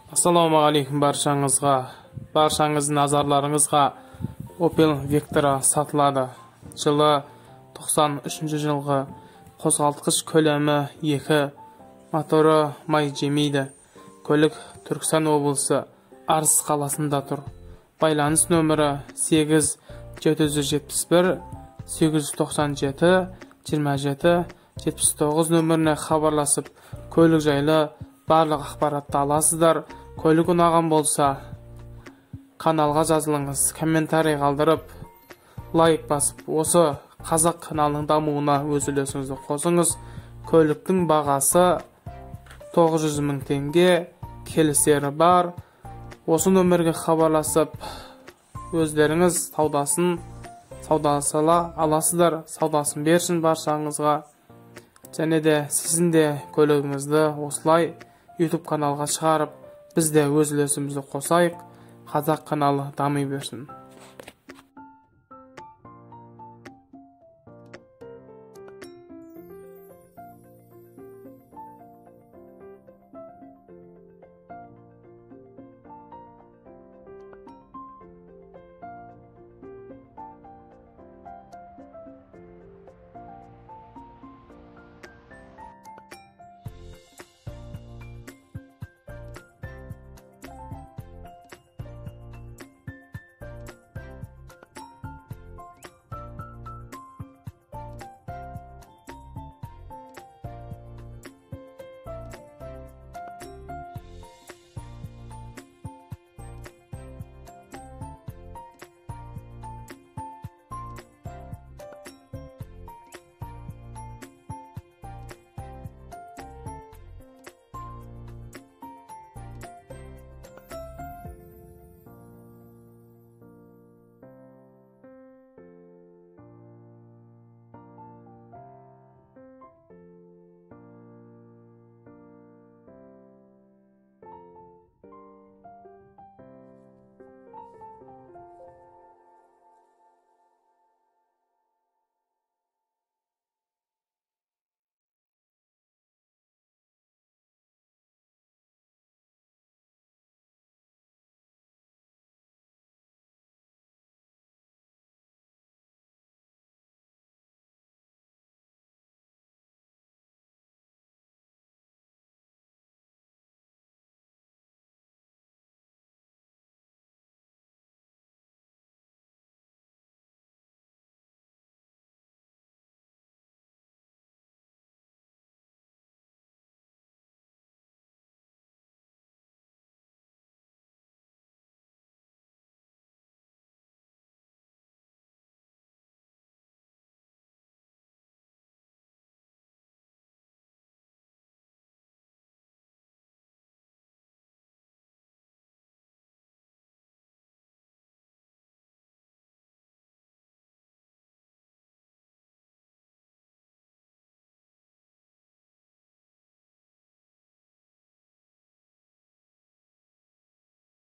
Ассалаумағалейкум баршаңызға. Баршаңыздың назарларыңызға Opel Vectra сатылады. Жылы 93 жылғы қозғалтқыш көлемі 2, моторы май жемейді. Көлік Түркістан облысы Арыс қаласында тұр. Байланыс нөмірі 8 771 897 27 79 нөміріне хабарласып, көлік жайлы барлық ақпаратты аласыздар. Көлік ұнаған болса, каналға жазылыңыз, комментарий қалдырып, лайк басып, осы қазақ каналының дамуына өз үлесіңізді қосыңыз. Көліктің бағасы 900 мың теңге, келісері бар. Осы нөмерге хабарласып, өздеріңіз саудасыла аласыздар, саудасын берсін баршаңызға. Және де сіздің де көлігіңізді осылай YouTube каналға шығарып, біз де өз үлесімізді қосайық. Қазақ каналы дами берсін.